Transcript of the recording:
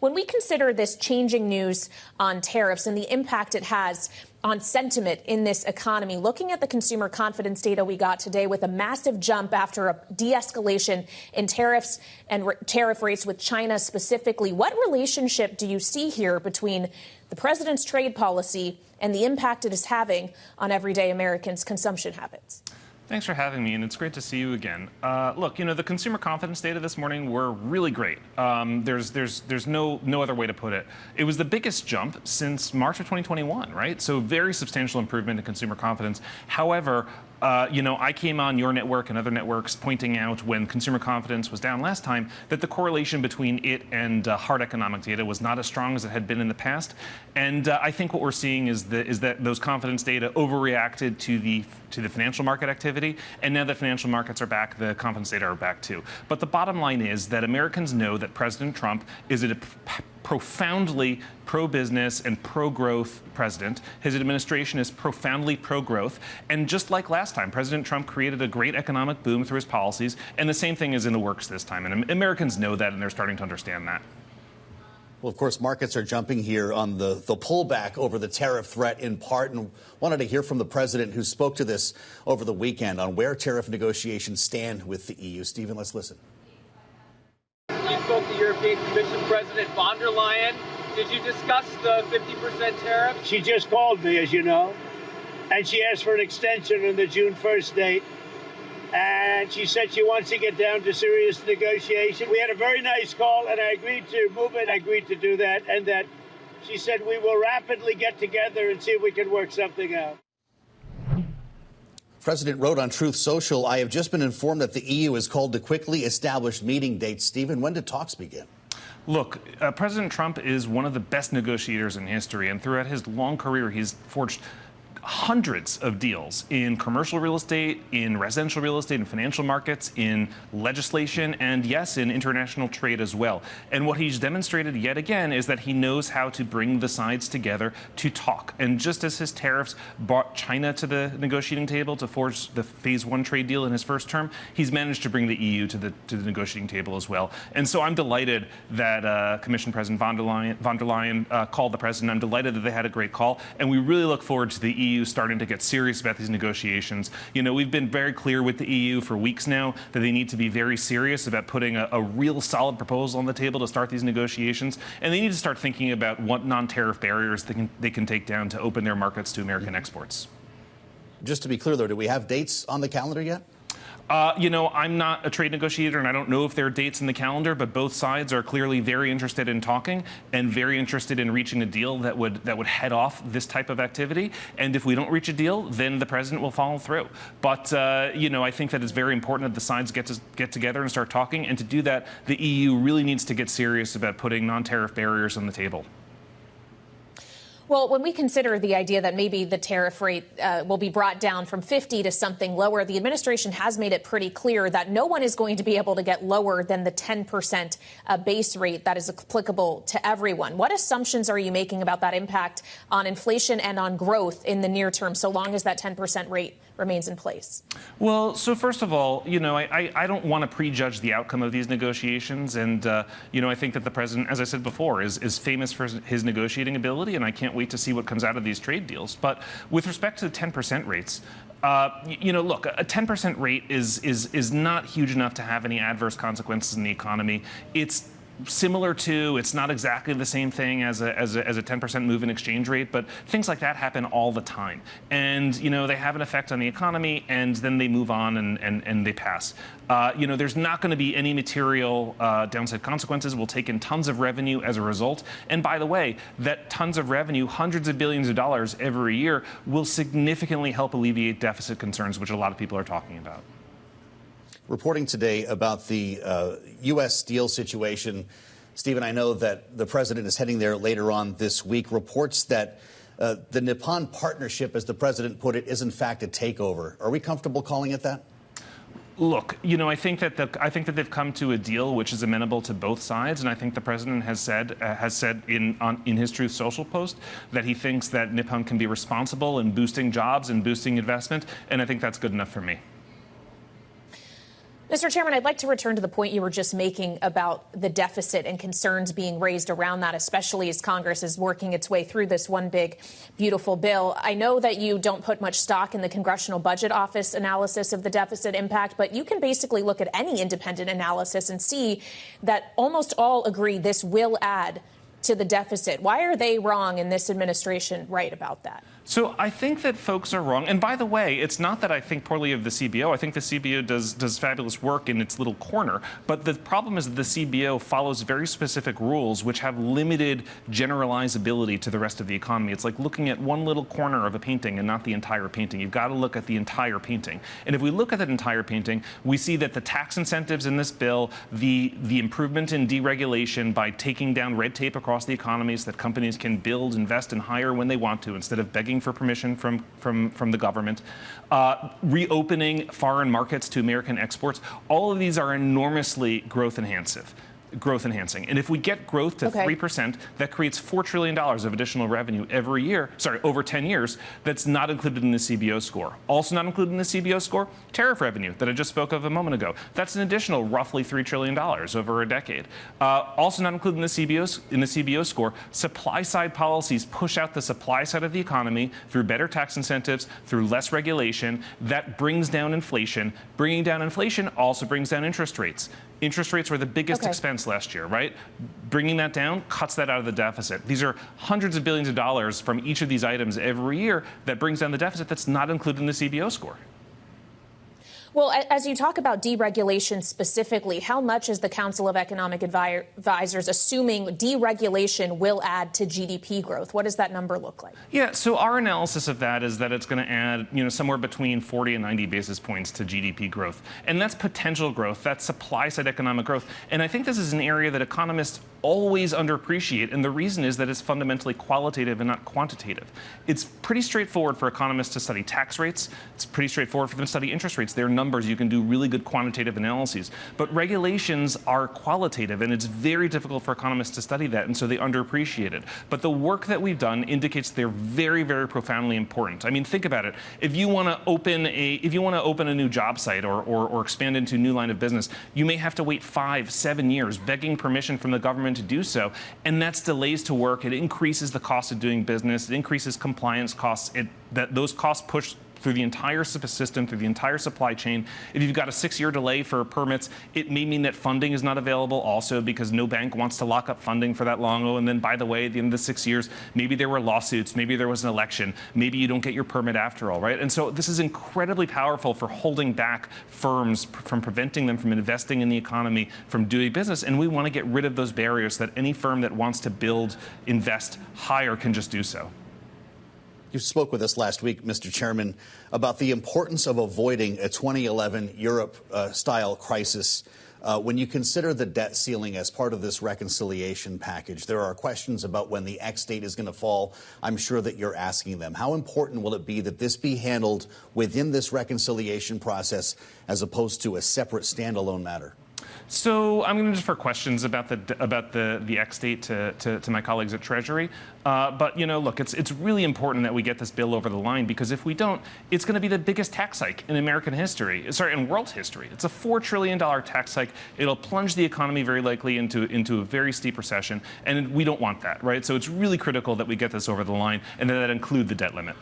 When we consider this changing news on tariffs and the impact it has on sentiment in this economy, looking at the consumer confidence data we got today with a massive jump after a de-escalation in tariffs and tariff rates with China specifically, what relationship do you see here between the president's trade policy and the impact it is having on everyday Americans' consumption habits? Thanks for having me, and it's great to see you again. Look, the consumer confidence data this morning were really great. There's no other way to put it. It was the biggest jump since March of 2021, right? So very substantial improvement in consumer confidence. However, I came on your network and other networks pointing out when consumer confidence was down last time that the correlation between it and hard economic data was not as strong as it had been in the past. And I think what we're seeing is that those confidence data overreacted to the financial market activity. And now that financial markets are back, the confidence data are back too. But the bottom line is that Americans know that President Trump is a profoundly pro-business and pro-growth president. His administration is profoundly pro-growth. And just like last time, President Trump created a great economic boom through his policies. And the same thing is in the works this time. And Americans know that, and they're starting to understand that. Well, of course, markets are jumping here on the pullback over the tariff threat in part, and wanted to hear from the president who spoke to this over the weekend on where tariff negotiations stand with the EU. Stephen, let's listen. You spoke to European Commission President von der Leyen. Did you discuss the 50% tariff? She just called me, as you know, and she asked for an extension on the June 1st date. And she said she wants to get down to serious negotiation. We had a very nice call, and I agreed to move it. I agreed to do that, and that she said we will rapidly get together and see if we can work something out. President wrote on Truth Social, I have just been informed that the EU has called to quickly establish meeting dates. Stephen, when did talks begin? Look, President Trump is one of the best negotiators in history, and throughout his long career, he's forged hundreds of deals in commercial real estate, in residential real estate, in financial markets, in legislation, and yes, in international trade as well. And what he's demonstrated yet again is that he knows how to bring the sides together to talk. And just as his tariffs brought China to the negotiating table to forge the phase one trade deal in his first term, he's managed to bring the EU to the negotiating table as well. And so I'm delighted that Commission President von der Leyen called the president. I'm delighted that they had a great call, and we really look forward to the EU starting to get serious about these negotiations. We've been very clear with the EU for weeks now that they need to be very serious about putting a real solid proposal on the table to start these negotiations, and they need to start thinking about what non-tariff barriers they can take down to open their markets to American exports. Just to be clear, though, do we have dates on the calendar yet? I'm not a trade negotiator, and I don't know if there are dates in the calendar, but both sides are clearly very interested in talking and very interested in reaching a deal that would head off this type of activity. And if we don't reach a deal, then the president will follow through. But, I think that it's very important that the sides get together and start talking. And to do that, the EU really needs to get serious about putting non-tariff barriers on the table. Well, when we consider the idea that maybe the tariff rate will be brought down from 50 to something lower, the administration has made it pretty clear that no one is going to be able to get lower than the 10% base rate that is applicable to everyone. What assumptions are you making about that impact on inflation and on growth in the near term, so long as that 10% rate remains in place? Well, so first of all, I don't want to prejudge the outcome of these negotiations. And, I think that the president, as I said before, is famous for his negotiating ability, and I can't wait to see what comes out of these trade deals. But with respect to the 10% rates, look, a 10% rate is not huge enough to have any adverse consequences in the economy. It's similar to, it's not exactly the same thing as a 10% move in exchange rate, but things like that happen all the time. And, they have an effect on the economy, and then they move on and they pass. There's not going to be any material downside consequences. We'll take in tons of revenue as a result. And by the way, that tons of revenue, hundreds of billions of dollars every year, will significantly help alleviate deficit concerns, which a lot of people are talking about. Reporting today about the U.S. steel situation. Stephen, I know that the president is heading there later on this week. Reports that the Nippon partnership, as the president put it, is in fact a takeover. Are we comfortable calling it that? Look, I think that they've come to a deal which is amenable to both sides, and I think the president has said in his Truth Social post that he thinks that Nippon can be responsible in boosting jobs and boosting investment, and I think that's good enough for me. Mr. Chairman, I'd like to return to the point you were just making about the deficit and concerns being raised around that, especially as Congress is working its way through this one big, beautiful bill. I know that you don't put much stock in the Congressional Budget Office analysis of the deficit impact, but you can basically look at any independent analysis and see that almost all agree this will add to the deficit. Why are they wrong and this administration right about that? So I think that folks are wrong. And by the way, it's not that I think poorly of the CBO. I think the CBO does fabulous work in its little corner. But the problem is that the CBO follows very specific rules which have limited generalizability to the rest of the economy. It's like looking at one little corner of a painting and not the entire painting. You've got to look at the entire painting. And if we look at that entire painting, we see that the tax incentives in this bill, the improvement in deregulation by taking down red tape across the economy so that companies can build, invest, and hire when they want to instead of begging for permission from the government, reopening foreign markets to American exports. All of these are enormously growth enhancing. And if we get growth to 3%, that creates $4 trillion of additional revenue every year, over 10 years, that's not included in the CBO score. Also not included in the CBO score, tariff revenue that I just spoke of a moment ago. That's an additional roughly $3 trillion over a decade. Also not included in the CBO score, supply side policies push out the supply side of the economy through better tax incentives, through less regulation. That brings down inflation. Bringing down inflation also brings down interest rates. Interest rates were the biggest expense last year, right? Bringing that down cuts that out of the deficit. These are hundreds of billions of dollars from each of these items every year that brings down the deficit that's not included in the CBO score. Well, as you talk about deregulation specifically, how much is the Council of Economic Advisors assuming deregulation will add to GDP growth? What does that number look like? Yeah, so our analysis of that is that it's going to add, somewhere between 40 and 90 basis points to GDP growth. And that's potential growth. That's supply-side economic growth. And I think this is an area that economists always underappreciate. And the reason is that it's fundamentally qualitative and not quantitative. It's pretty straightforward for economists to study tax rates. It's pretty straightforward for them to study interest rates. They're numbers. You can do really good quantitative analyses. But regulations are qualitative, and it's very difficult for economists to study that, and so they underappreciate it. But the work that we've done indicates they're very, very profoundly important. I mean, think about it. If you want to open a new job site or expand into a new line of business, you may have to wait 5, 7 years begging permission from the government to do so, and that's delays to work. It increases the cost of doing business. It increases compliance costs. Those costs push through the entire system, through the entire supply chain. If you've got a 6-year delay for permits, it may mean that funding is not available also because no bank wants to lock up funding for that long. Oh, and then, by the way, at the end of the 6 years, maybe there were lawsuits, maybe there was an election, maybe you don't get your permit after all, right? And so this is incredibly powerful for holding back firms, from preventing them from investing in the economy, from doing business. And we want to get rid of those barriers so that any firm that wants to build, invest, hire can just do so. You spoke with us last week, Mr. Chairman, about the importance of avoiding a 2011 Europe-style crisis. When you consider the debt ceiling as part of this reconciliation package, there are questions about when the X date is going to fall. I'm sure that you're asking them. How important will it be that this be handled within this reconciliation process as opposed to a separate standalone matter? So I'm going to defer questions about the X date to my colleagues at Treasury. But, look, it's really important that we get this bill over the line, because if we don't, it's going to be the biggest tax hike in American history, in world history. It's a $4 trillion tax hike. It'll plunge the economy very likely into a very steep recession. And we don't want that, right? So it's really critical that we get this over the line and that include the debt limit.